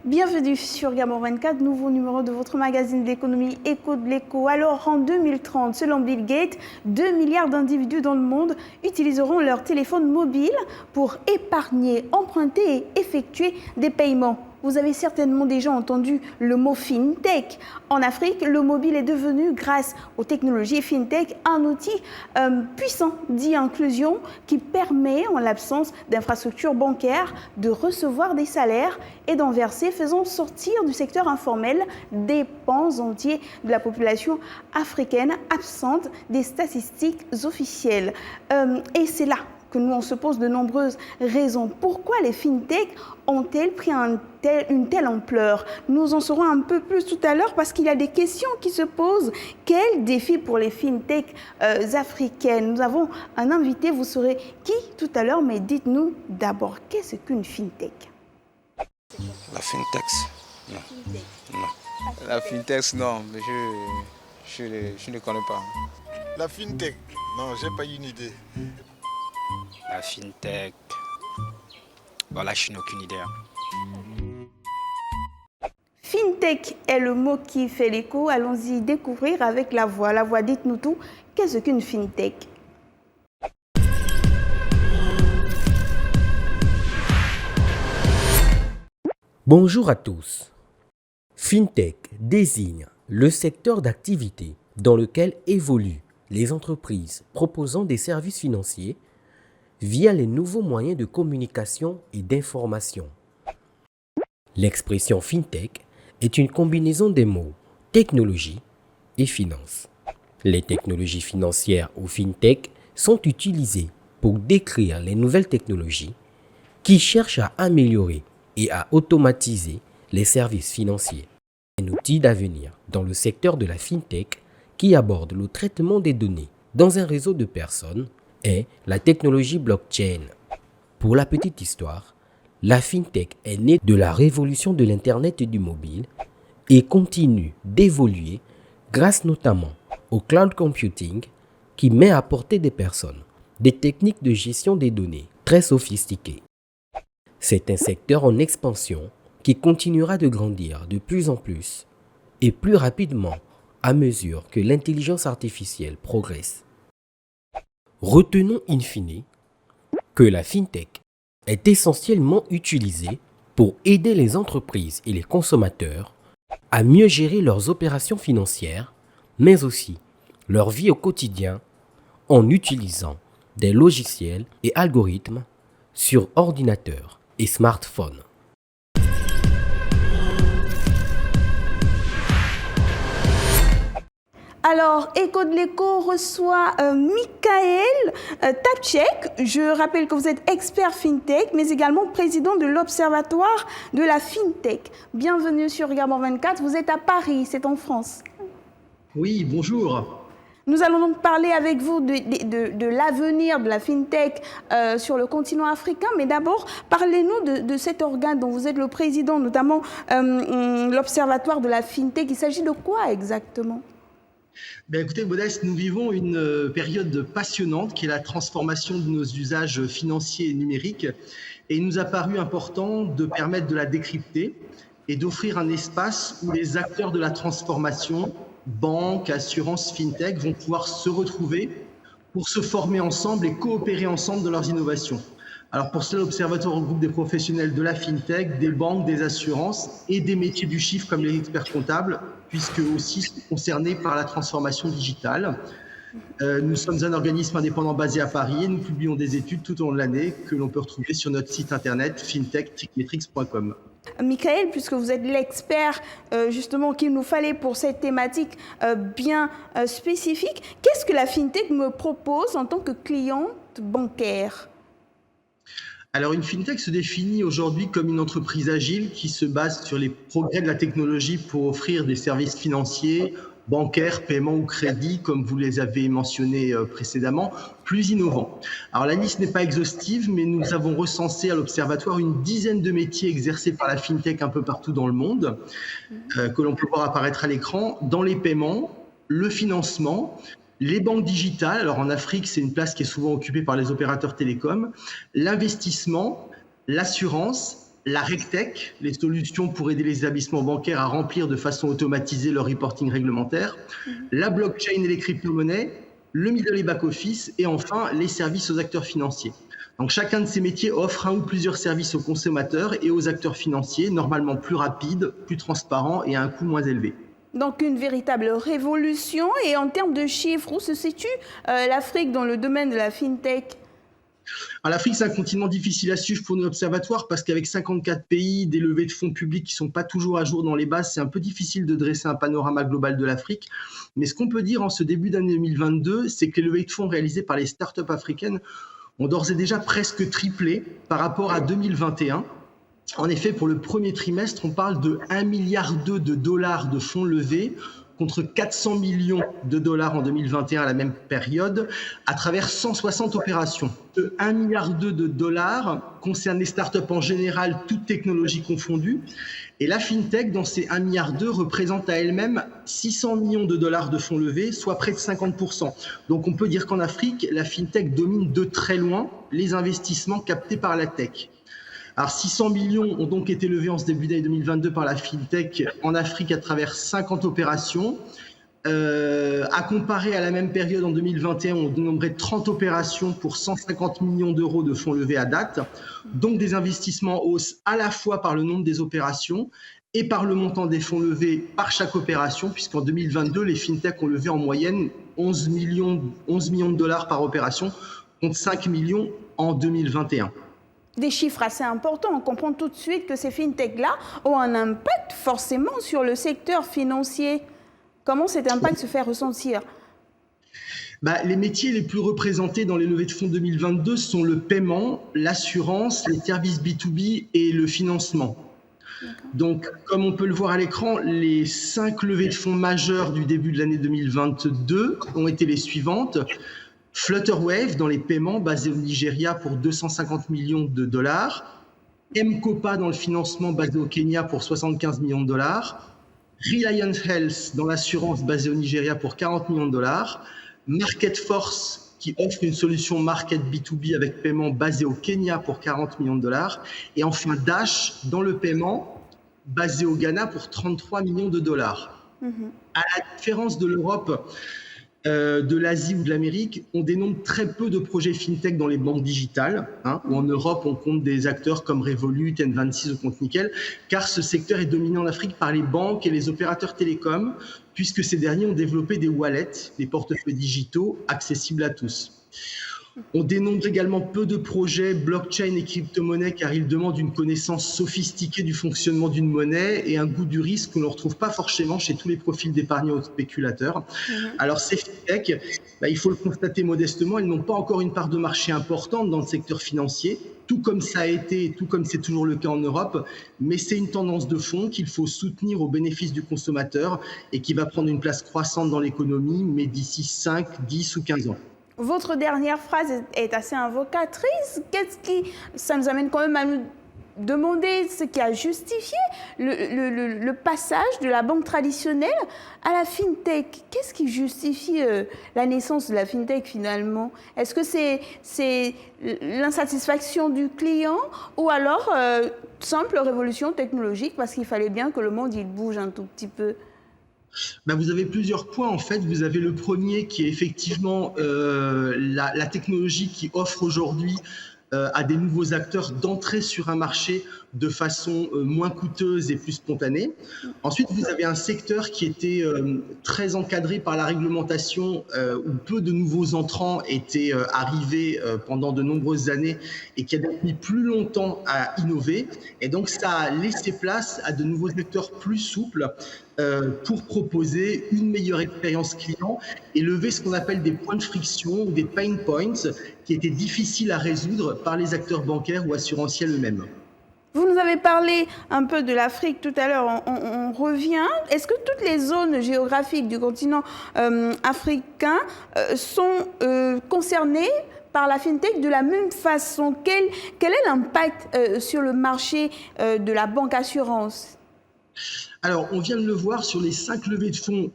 Bienvenue sur Gamma 24, nouveau numéro de votre magazine d'économie Écho de l'écho. Alors en 2030, selon Bill Gates, 2 milliards d'individus dans le monde utiliseront leur téléphone mobile pour épargner, emprunter et effectuer des paiements. Vous avez certainement déjà entendu le mot FinTech. En Afrique, le mobile est devenu, grâce aux technologies FinTech, un outil puissant d'inclusion qui permet, en l'absence d'infrastructures bancaires, de recevoir des salaires et d'en verser, faisant sortir du secteur informel des pans entiers de la population africaine absente des statistiques officielles. Et c'est là que nous, on se pose de nombreuses raisons. Pourquoi les FinTech ont-elles pris une telle ampleur? Nous en saurons un peu plus tout à l'heure parce qu'il y a des questions qui se posent. Quel défi pour les FinTech africaines? Nous avons un invité, vous saurez qui tout à l'heure, mais dites-nous d'abord, qu'est-ce qu'une FinTech? La FinTech, non. Non. La FinTech, non, mais je ne connais pas. La FinTech, non, j'ai pas une idée. La FinTech, voilà, je n'ai aucune idée. FinTech est le mot qui fait l'écho. Allons-y découvrir avec la voix. La voix, dites-nous tout. Qu'est-ce qu'une FinTech? Bonjour à tous. FinTech désigne le secteur d'activité dans lequel évoluent les entreprises proposant des services financiers via les nouveaux moyens de communication et d'information. L'expression FinTech est une combinaison des mots technologie et finance. Les technologies financières ou FinTech sont utilisées pour décrire les nouvelles technologies qui cherchent à améliorer et à automatiser les services financiers. Un outil d'avenir dans le secteur de la FinTech qui aborde le traitement des données dans un réseau de personnes est la technologie blockchain. Pour la petite histoire, la FinTech est née de la révolution de l'Internet et du mobile et continue d'évoluer grâce notamment au cloud computing qui met à portée des personnes des techniques de gestion des données très sophistiquées. C'est un secteur en expansion qui continuera de grandir de plus en plus et plus rapidement à mesure que l'intelligence artificielle progresse. Retenons in fine que la FinTech est essentiellement utilisée pour aider les entreprises et les consommateurs à mieux gérer leurs opérations financières, mais aussi leur vie au quotidien en utilisant des logiciels et algorithmes sur ordinateur et smartphone. Alors, Écho de l'écho reçoit Michael Tapchek. Je rappelle que vous êtes expert FinTech, mais également président de l'Observatoire de la FinTech. Bienvenue sur Gamma 24. Vous êtes à Paris, c'est en France. Oui, bonjour. Nous allons donc parler avec vous de l'avenir de la FinTech sur le continent africain. Mais d'abord, parlez-nous de cet organe dont vous êtes le président, notamment l'Observatoire de la FinTech. Il s'agit de quoi exactement ? Ben écoutez, Modeste, nous vivons une période passionnante qui est la transformation de nos usages financiers et numériques. Et il nous a paru important de permettre de la décrypter et d'offrir un espace où les acteurs de la transformation, banques, assurances, FinTech, vont pouvoir se retrouver pour se former ensemble et coopérer ensemble dans leurs innovations. Alors pour cela, l'Observatoire regroupe des professionnels de la FinTech, des banques, des assurances et des métiers du chiffre comme les experts comptables, puisque aussi concernés par la transformation digitale. Nous sommes un organisme indépendant basé à Paris et nous publions des études tout au long de l'année que l'on peut retrouver sur notre site internet fintech-metrics.com. Michael, puisque vous êtes l'expert justement qu'il nous fallait pour cette thématique bien spécifique, qu'est-ce que la FinTech me propose en tant que cliente bancaire ? Alors, une FinTech se définit aujourd'hui comme une entreprise agile qui se base sur les progrès de la technologie pour offrir des services financiers bancaires, paiement ou crédit, comme vous les avez mentionnés précédemment, plus innovants. Alors la liste n'est pas exhaustive, mais nous avons recensé à l'Observatoire une dizaine de métiers exercés par la FinTech un peu partout dans le monde, que l'on peut voir apparaître à l'écran, dans les paiements, le financement, les banques digitales, alors en Afrique, c'est une place qui est souvent occupée par les opérateurs télécoms, l'investissement, l'assurance, la RegTech, les solutions pour aider les établissements bancaires à remplir de façon automatisée leur reporting réglementaire, la blockchain et les crypto-monnaies, le middle et back-office, et enfin les services aux acteurs financiers. Donc chacun de ces métiers offre un ou plusieurs services aux consommateurs et aux acteurs financiers, normalement plus rapides, plus transparents et à un coût moins élevé. Donc une véritable révolution. Et en termes de chiffres, où se situe l'Afrique dans le domaine de la FinTech? L'Afrique, c'est un continent difficile à suivre pour nos observatoires parce qu'avec 54 pays, des levées de fonds publics qui ne sont pas toujours à jour dans les bases, c'est un peu difficile de dresser un panorama global de l'Afrique. Mais ce qu'on peut dire en ce début d'année 2022, c'est que les levées de fonds réalisées par les startups africaines ont d'ores et déjà presque triplé par rapport à 2021. En effet, pour le premier trimestre, on parle de 1,2 milliard de dollars de fonds levés contre 400 millions de dollars en 2021 à la même période, à travers 160 opérations. Ce 1,2 milliard de dollars concerne les startups en général, toutes technologies confondues. Et la FinTech, dans ces 1,2 milliard, représente à elle-même 600 millions de dollars de fonds levés, soit près de 50%. Donc on peut dire qu'en Afrique, la FinTech domine de très loin les investissements captés par la tech. Alors 600 millions ont donc été levés en ce début d'année 2022 par la FinTech en Afrique à travers 50 opérations. À comparer à la même période en 2021, on dénombrait 30 opérations pour 150 millions d'euros de fonds levés à date. Donc des investissements en hausse à la fois par le nombre des opérations et par le montant des fonds levés par chaque opération, puisqu'en 2022, les FinTech ont levé en moyenne 11 millions de dollars par opération, contre 5 millions en 2021. Des chiffres assez importants. On comprend tout de suite que ces FinTech-là ont un impact forcément sur le secteur financier. Comment cet impact se fait ressentir? Les métiers les plus représentés dans les levées de fonds 2022 sont le paiement, l'assurance, les services B2B et le financement. Donc, comme on peut le voir à l'écran, les 5 levées de fonds majeures du début de l'année 2022 ont été les suivantes. Flutterwave dans les paiements, basé au Nigeria pour 250 millions de dollars. M-Kopa dans le financement, basé au Kenya pour 75 millions de dollars. Reliance Health dans l'assurance, basé au Nigeria pour 40 millions de dollars. Market Force qui offre une solution market B2B avec paiement basé au Kenya pour 40 millions de dollars. Et enfin Dash dans le paiement, basé au Ghana pour 33 millions de dollars. À la différence de l'Europe, de l'Asie ou de l'Amérique, on dénombre très peu de projets FinTech dans les banques digitales, où en Europe, on compte des acteurs comme Revolut, N26 ou Compte Nickel, car ce secteur est dominé en Afrique par les banques et les opérateurs télécoms, puisque ces derniers ont développé des wallets, des portefeuilles digitaux accessibles à tous. On dénombre également peu de projets blockchain et crypto-monnaie car ils demandent une connaissance sophistiquée du fonctionnement d'une monnaie et un goût du risque qu'on ne retrouve pas forcément chez tous les profils d'épargnants ou de spéculateurs. Alors ces fintech, il faut le constater modestement, elles n'ont pas encore une part de marché importante dans le secteur financier, tout comme ça a été et tout comme c'est toujours le cas en Europe, mais c'est une tendance de fond qu'il faut soutenir au bénéfice du consommateur et qui va prendre une place croissante dans l'économie, mais d'ici 5, 10 ou 15 ans. Votre dernière phrase est assez invocatrice. Ça nous amène quand même à nous demander ce qui a justifié le passage de la banque traditionnelle à la FinTech. Qu'est-ce qui justifie la naissance de la FinTech finalement? Est-ce que c'est l'insatisfaction du client ou alors simple révolution technologique parce qu'il fallait bien que le monde il bouge un tout petit peu? Vous avez plusieurs points en fait. Vous avez le premier qui est effectivement la technologie qui offre aujourd'hui à des nouveaux acteurs d'entrer sur un marché de façon moins coûteuse et plus spontanée. Ensuite, vous avez un secteur qui était très encadré par la réglementation où peu de nouveaux entrants étaient arrivés pendant de nombreuses années et qui a donc mis plus longtemps à innover. Et donc, ça a laissé place à de nouveaux acteurs plus souples pour proposer une meilleure expérience client et lever ce qu'on appelle des points de friction ou des pain points qui étaient difficiles à résoudre par les acteurs bancaires ou assurantiels eux-mêmes. Vous nous avez parlé un peu de l'Afrique tout à l'heure, on revient. Est-ce que toutes les zones géographiques du continent africain sont concernées par la FinTech de la même façon? Quel est l'impact sur le marché de la banque assurance? Alors, on vient de le voir sur les 5 levées de fonds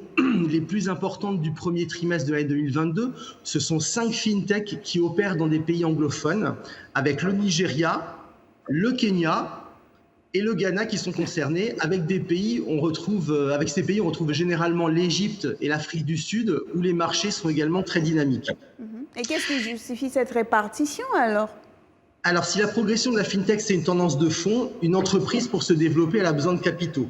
les plus importantes du premier trimestre de l'année 2022. Ce sont 5 FinTech qui opèrent dans des pays anglophones, avec le Nigeria, le Kenya et le Ghana qui sont concernés. Avec ces pays, on retrouve généralement l'Égypte et l'Afrique du Sud, où les marchés sont également très dynamiques. Et qu'est-ce qui justifie cette répartition alors? Alors, si la progression de la FinTech, c'est une tendance de fond, une entreprise, pour se développer, elle a besoin de capitaux.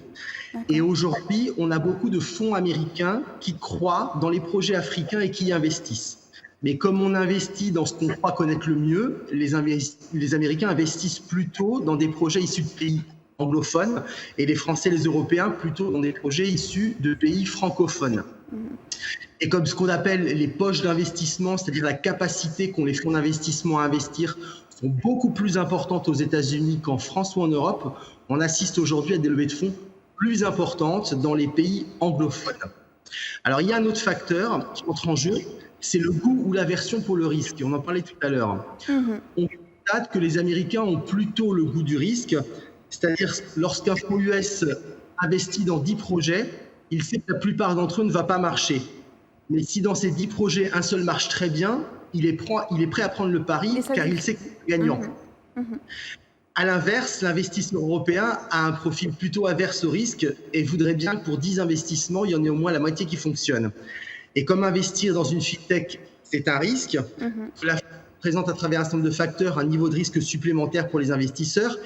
Et aujourd'hui, on a beaucoup de fonds américains qui croient dans les projets africains et qui y investissent. Mais comme on investit dans ce qu'on croit connaître le mieux, les Américains investissent plutôt dans des projets issus de pays anglophones et les Français et les Européens plutôt dans des projets issus de pays francophones. Et comme ce qu'on appelle les poches d'investissement, c'est-à-dire la capacité qu'ont les fonds d'investissement à investir, sont beaucoup plus importantes aux États-Unis qu'en France ou en Europe, on assiste aujourd'hui à des levées de fonds plus importantes dans les pays anglophones. Alors, il y a un autre facteur qui entre en jeu, c'est le goût ou l'aversion pour le risque. On en parlait tout à l'heure. On constate que les Américains ont plutôt le goût du risque, c'est-à-dire lorsqu'un fonds US investit dans 10 projets, il sait que la plupart d'entre eux ne va pas marcher. Mais si dans ces 10 projets, un seul marche très bien, il est prêt à prendre le pari car il sait qu'il est gagnant. À l'inverse, l'investisseur européen a un profil plutôt averse au risque et voudrait bien que pour 10 investissements, il y en ait au moins la moitié qui fonctionne. Et comme investir dans une FinTech, c'est un risque, cela présente à travers un certain nombre de facteurs un niveau de risque supplémentaire pour les investisseurs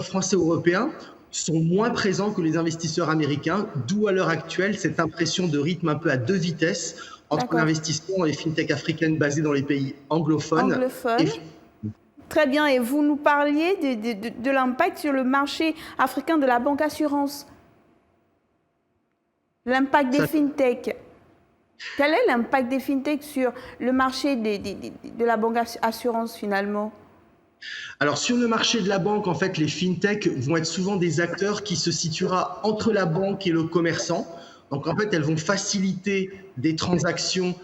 français ou européens sont moins présents que les investisseurs américains, d'où à l'heure actuelle cette impression de rythme un peu à 2 vitesses entre l'investissement dans les FinTech africaines basées dans les pays anglophones. Très bien, et vous nous parliez de l'impact sur le marché africain de la banque assurance. L'impact des FinTech. Quel est l'impact des FinTech sur le marché de la banque assurance finalement? Alors sur le marché de la banque, en fait, les FinTech vont être souvent des acteurs qui se situera entre la banque et le commerçant. Donc en fait, elles vont faciliter des transactions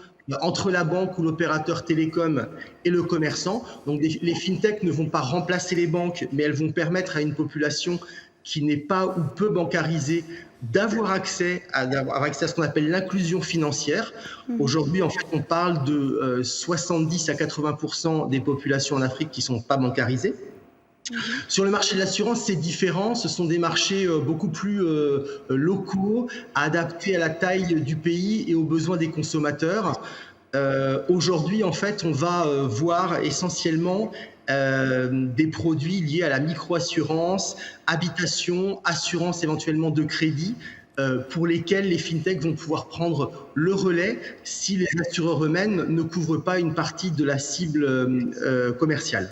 entre la banque ou l'opérateur télécom et le commerçant. Donc les FinTech ne vont pas remplacer les banques, mais elles vont permettre à une population qui n'est pas ou peu bancarisée d'avoir accès à ce qu'on appelle l'inclusion financière. Aujourd'hui, en fait, on parle de 70 à 80% des populations en Afrique qui ne sont pas bancarisées. Sur le marché de l'assurance, c'est différent. Ce sont des marchés beaucoup plus locaux, adaptés à la taille du pays et aux besoins des consommateurs. Aujourd'hui, en fait, on va voir essentiellement des produits liés à la micro-assurance, habitation, assurance éventuellement de crédit, pour lesquels les FinTech vont pouvoir prendre le relais si les assureurs eux-mêmes ne couvrent pas une partie de la cible commerciale.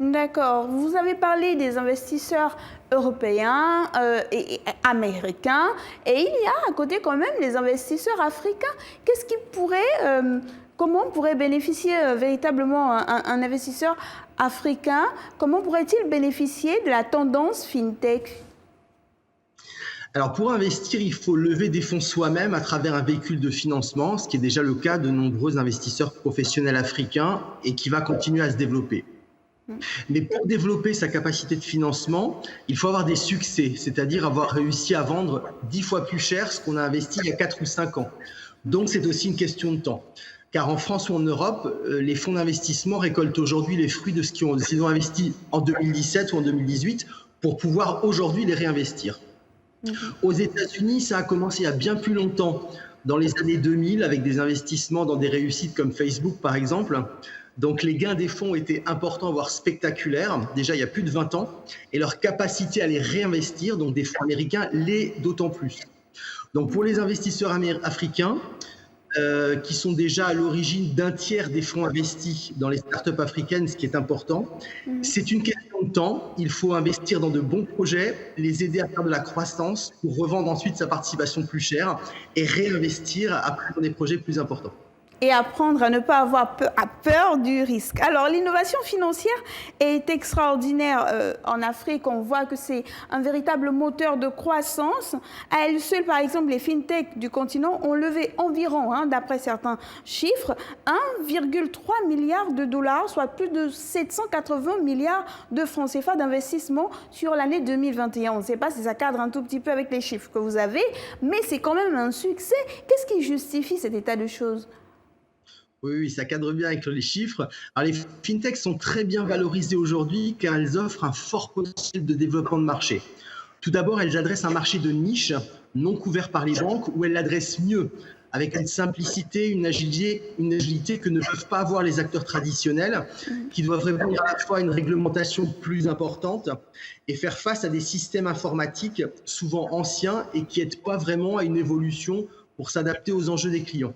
D'accord. Vous avez parlé des investisseurs européens et américains, et il y a à côté quand même les investisseurs africains. Qu'est-ce qui pourrait, comment pourrait bénéficier véritablement un investisseur africain? Comment pourrait-il bénéficier de la tendance FinTech? Alors pour investir, il faut lever des fonds soi-même à travers un véhicule de financement, ce qui est déjà le cas de nombreux investisseurs professionnels africains et qui va continuer à se développer. Mais pour développer sa capacité de financement, il faut avoir des succès, c'est-à-dire avoir réussi à vendre 10 fois plus cher ce qu'on a investi il y a 4 ou 5 ans. Donc c'est aussi une question de temps. Car en France ou en Europe, les fonds d'investissement récoltent aujourd'hui les fruits de ce qu'ils ont investi en 2017 ou en 2018 pour pouvoir aujourd'hui les réinvestir. Aux États-Unis, ça a commencé il y a bien plus longtemps, dans les années 2000, avec des investissements dans des réussites comme Facebook par exemple. Donc les gains des fonds étaient importants, voire spectaculaires, déjà il y a plus de 20 ans, et leur capacité à les réinvestir, donc des fonds américains, l'est d'autant plus. Donc pour les investisseurs africains, qui sont déjà à l'origine d'un tiers des fonds investis dans les startups africaines, ce qui est important, c'est une question de temps. Il faut investir dans de bons projets, les aider à faire de la croissance pour revendre ensuite sa participation plus chère et réinvestir après dans des projets plus importants. et apprendre à ne pas avoir peur du risque. Alors, l'innovation financière est extraordinaire en Afrique. On voit que c'est un véritable moteur de croissance. À elle seule, par exemple, les fintechs du continent ont levé environ, d'après certains chiffres, 1,3 milliard de dollars, soit plus de 780 milliards de francs CFA d'investissement sur l'année 2021. On ne sait pas si ça cadre un tout petit peu avec les chiffres que vous avez, mais c'est quand même un succès. Qu'est-ce qui justifie cet état de choses ? Oui, ça cadre bien avec les chiffres. Alors, les fintechs sont très bien valorisées aujourd'hui car elles offrent un fort potentiel de développement de marché. Tout d'abord, elles adressent un marché de niche non couvert par les banques où elles l'adressent mieux, avec une simplicité, une agilité que ne peuvent pas avoir les acteurs traditionnels, qui doivent répondre à la fois à une réglementation plus importante et faire face à des systèmes informatiques souvent anciens et qui n'aident pas vraiment à une évolution pour s'adapter aux enjeux des clients.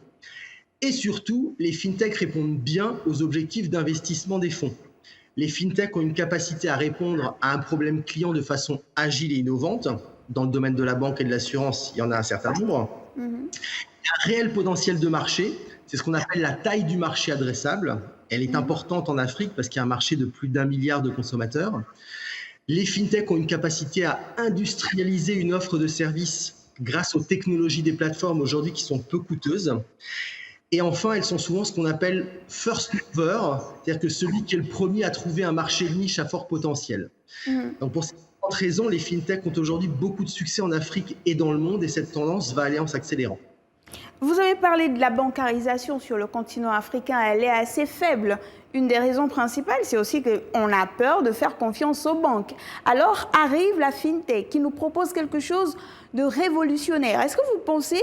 Et surtout, les fintechs répondent bien aux objectifs d'investissement des fonds. Les fintechs ont une capacité à répondre à un problème client de façon agile et innovante. Dans le domaine de la banque et de l'assurance, il y en a un certain nombre. Un réel potentiel de marché, c'est ce qu'on appelle la taille du marché adressable. Elle est importante en Afrique parce qu'il y a un marché de plus d'1 milliard de consommateurs. Les fintechs ont une capacité à industrialiser une offre de services grâce aux technologies des plateformes aujourd'hui qui sont peu coûteuses. Et enfin, elles sont souvent ce qu'on appelle first mover, c'est-à-dire que celui qui est le premier à trouver un marché de niche à fort potentiel. Donc pour cette raison, les fintechs ont aujourd'hui beaucoup de succès en Afrique et dans le monde et cette tendance va aller en s'accélérant. Vous avez parlé de la bancarisation sur le continent africain, elle est assez faible. Une des raisons principales, c'est aussi qu'on a peur de faire confiance aux banques. Alors arrive la fintech qui nous propose quelque chose de révolutionnaire. Est-ce que vous pensez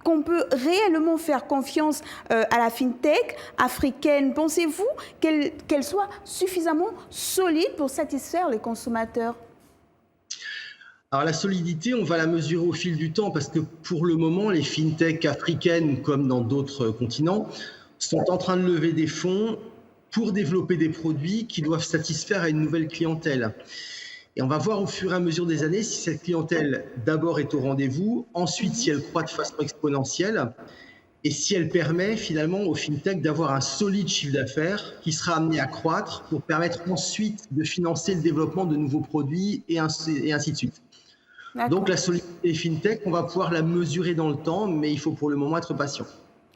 qu'on peut réellement faire confiance à la fintech africaine? Pensez-vous qu'elle soit suffisamment solide pour satisfaire les consommateurs? Alors la solidité, on va la mesurer au fil du temps parce que pour le moment, les fintechs africaines, comme dans d'autres continents, sont en train de lever des fonds pour développer des produits qui doivent satisfaire à une nouvelle clientèle. Et on va voir au fur et à mesure des années si cette clientèle d'abord est au rendez-vous, ensuite si elle croît de façon exponentielle et si elle permet finalement aux fintechs d'avoir un solide chiffre d'affaires qui sera amené à croître pour permettre ensuite de financer le développement de nouveaux produits et ainsi de suite. Donc la solidité des fintechs, on va pouvoir la mesurer dans le temps, mais il faut pour le moment être patient.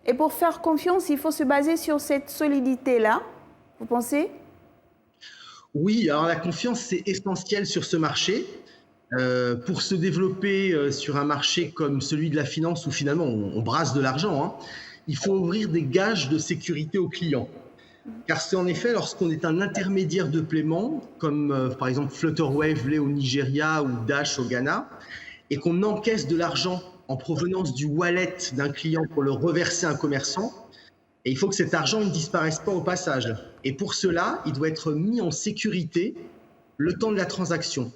Et pour faire confiance, il faut se baser sur cette solidité-là, vous pensez ? Oui, alors la confiance, c'est essentiel sur ce marché. Pour se développer sur un marché comme celui de la finance où finalement on brasse de l'argent, il faut ouvrir des gages de sécurité aux clients. Car c'est en effet lorsqu'on est un intermédiaire de paiement, comme par exemple Flutterwave au Nigeria ou Dash au Ghana, et qu'on encaisse de l'argent en provenance du wallet d'un client pour le reverser à un commerçant, et il faut que cet argent ne disparaisse pas au passage. Et pour cela, il doit être mis en sécurité le temps de la transaction.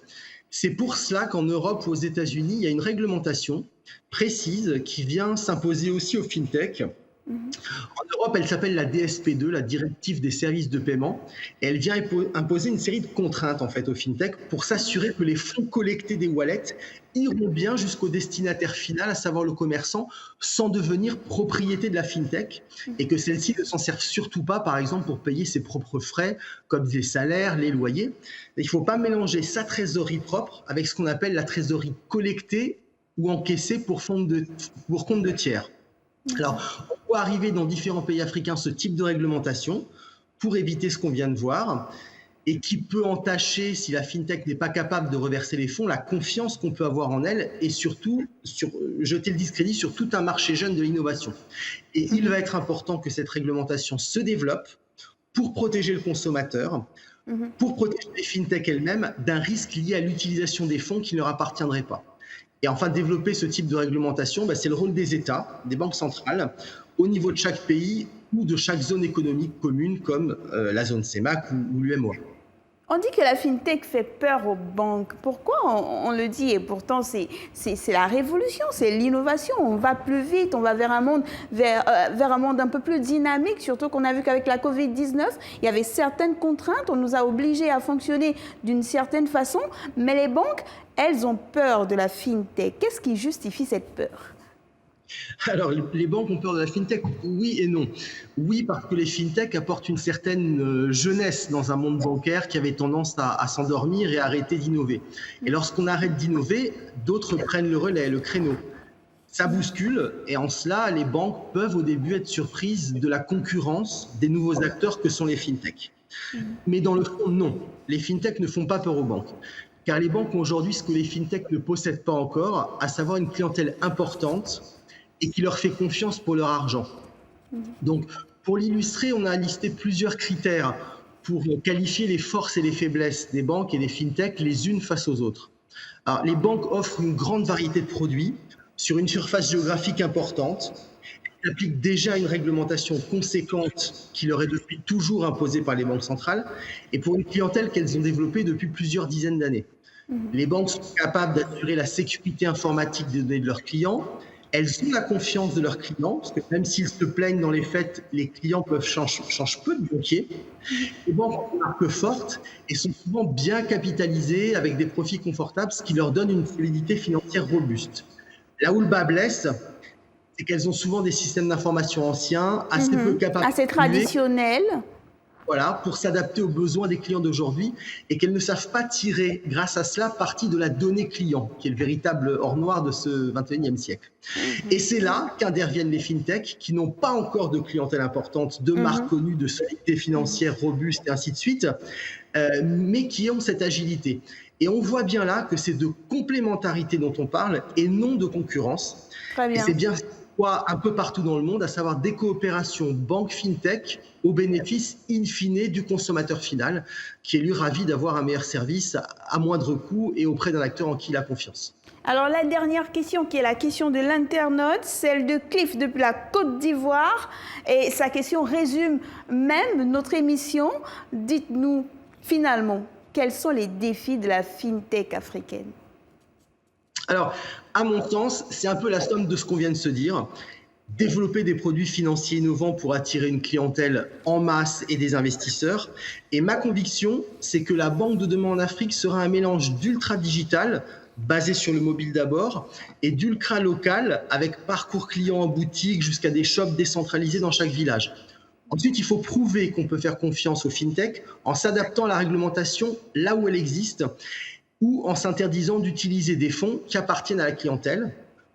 C'est pour cela qu'en Europe ou aux États-Unis, il y a une réglementation précise qui vient s'imposer aussi aux fintechs. En Europe, elle s'appelle la DSP2, la Directive des services de paiement. Et elle vient imposer une série de contraintes en fait aux fintechs pour s'assurer que les fonds collectés des wallets iront bien jusqu'au destinataire final, à savoir le commerçant, sans devenir propriété de la fintech et que celle-ci ne s'en serve surtout pas, par exemple, pour payer ses propres frais comme les salaires, les loyers. Il ne faut pas mélanger sa trésorerie propre avec ce qu'on appelle la trésorerie collectée ou encaissée pour compte de tiers. Alors, on peut arriver dans différents pays africains ce type de réglementation pour éviter ce qu'on vient de voir et qui peut entacher, si la fintech n'est pas capable de reverser les fonds, la confiance qu'on peut avoir en elle et surtout jeter le discrédit sur tout un marché jeune de l'innovation. Et il va être important que cette réglementation se développe pour protéger le consommateur, pour protéger les fintechs elles-mêmes d'un risque lié à l'utilisation des fonds qui ne leur appartiendraient pas. Et enfin, développer ce type de réglementation, c'est le rôle des États, des banques centrales, au niveau de chaque pays ou de chaque zone économique commune, comme la zone CEMAC ou l'UMOA. On dit que la fintech fait peur aux banques. Pourquoi on le dit? Et pourtant, c'est la révolution, c'est l'innovation. On va plus vite, on va vers un monde un peu plus dynamique, surtout qu'on a vu qu'avec la Covid-19, il y avait certaines contraintes. On nous a obligés à fonctionner d'une certaine façon. Mais les banques, elles ont peur de la fintech. Qu'est-ce qui justifie cette peur? Alors, les banques ont peur de la fintech? Oui et non. Oui, parce que les fintech apportent une certaine jeunesse dans un monde bancaire qui avait tendance à s'endormir et à arrêter d'innover. Et lorsqu'on arrête d'innover, d'autres prennent le relais, le créneau. Ça bouscule, et en cela, les banques peuvent au début être surprises de la concurrence des nouveaux acteurs que sont les fintech. Mais dans le fond, non. Les fintech ne font pas peur aux banques. Car les banques ont aujourd'hui ce que les fintech ne possèdent pas encore, à savoir une clientèle importante et qui leur fait confiance pour leur argent. Donc, pour l'illustrer, on a listé plusieurs critères pour qualifier les forces et les faiblesses des banques et des fintech les unes face aux autres. Alors, les banques offrent une grande variété de produits sur une surface géographique importante. Elles appliquent déjà une réglementation conséquente qui leur est depuis toujours imposée par les banques centrales et pour une clientèle qu'elles ont développée depuis plusieurs dizaines d'années. Les banques sont capables d'assurer la sécurité informatique des données de leurs clients. Elles ont la confiance de leurs clients, parce que même s'ils se plaignent dans les faits, les clients changent peu de banquier. Les banques ont une marque forte et sont souvent bien capitalisées avec des profits confortables, ce qui leur donne une solidité financière robuste. Là où le bas blesse, c'est qu'elles ont souvent des systèmes d'information anciens, assez peu capables, assez traditionnels. Voilà, pour s'adapter aux besoins des clients d'aujourd'hui et qu'elles ne savent pas tirer, grâce à cela, parti de la donnée client, qui est le véritable or noir de ce 21e siècle. Et c'est là qu'interviennent les fintech qui n'ont pas encore de clientèle importante, de marques connues, de solidité financière robuste et ainsi de suite, mais qui ont cette agilité. Et on voit bien là que c'est de complémentarité dont on parle et non de concurrence. Très bien. Et c'est bien un peu partout dans le monde, à savoir des coopérations banque-fintech au bénéfice in fine du consommateur final, qui est lui ravi d'avoir un meilleur service à moindre coût et auprès d'un acteur en qui il a confiance. Alors la dernière question, qui est la question de l'internaute, celle de Cliff depuis la Côte d'Ivoire, et sa question résume même notre émission. Dites-nous finalement, quels sont les défis de la fintech africaine? Alors, à mon sens, c'est un peu la somme de ce qu'on vient de se dire. Développer des produits financiers innovants pour attirer une clientèle en masse et des investisseurs. Et ma conviction, c'est que la banque de demain en Afrique sera un mélange d'ultra digital, basé sur le mobile d'abord, et d'ultra local, avec parcours client en boutique jusqu'à des shops décentralisés dans chaque village. Ensuite, il faut prouver qu'on peut faire confiance aux fintech en s'adaptant à la réglementation là où elle existe, ou en s'interdisant d'utiliser des fonds qui appartiennent à la clientèle.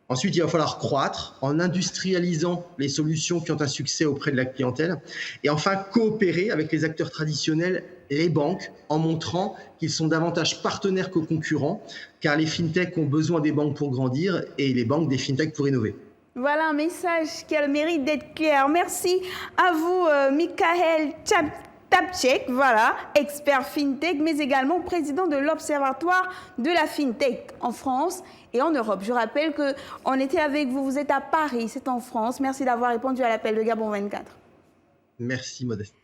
Ensuite, il va falloir croître en industrialisant les solutions qui ont un succès auprès de la clientèle. Et enfin, coopérer avec les acteurs traditionnels, les banques, en montrant qu'ils sont davantage partenaires que concurrents, car les fintechs ont besoin des banques pour grandir et les banques des fintechs pour innover. Voilà un message qui a le mérite d'être clair. Merci à vous, Michael Tapchek, voilà, expert fintech, mais également président de l'Observatoire de la fintech en France et en Europe. Je rappelle qu'on était avec vous, vous êtes à Paris, c'est en France. Merci d'avoir répondu à l'appel de Gabon 24. Merci, Modeste.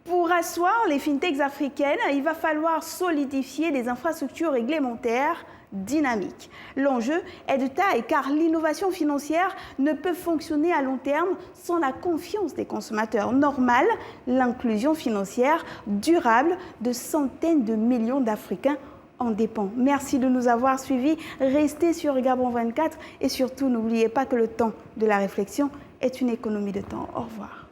Pour asseoir les fintechs africaines, il va falloir solidifier des infrastructures réglementaires dynamique. L'enjeu est de taille car l'innovation financière ne peut fonctionner à long terme sans la confiance des consommateurs. Normal, l'inclusion financière durable de centaines de millions d'Africains en dépend. Merci de nous avoir suivis. Restez sur Gabon 24 et surtout n'oubliez pas que le temps de la réflexion est une économie de temps. Au revoir.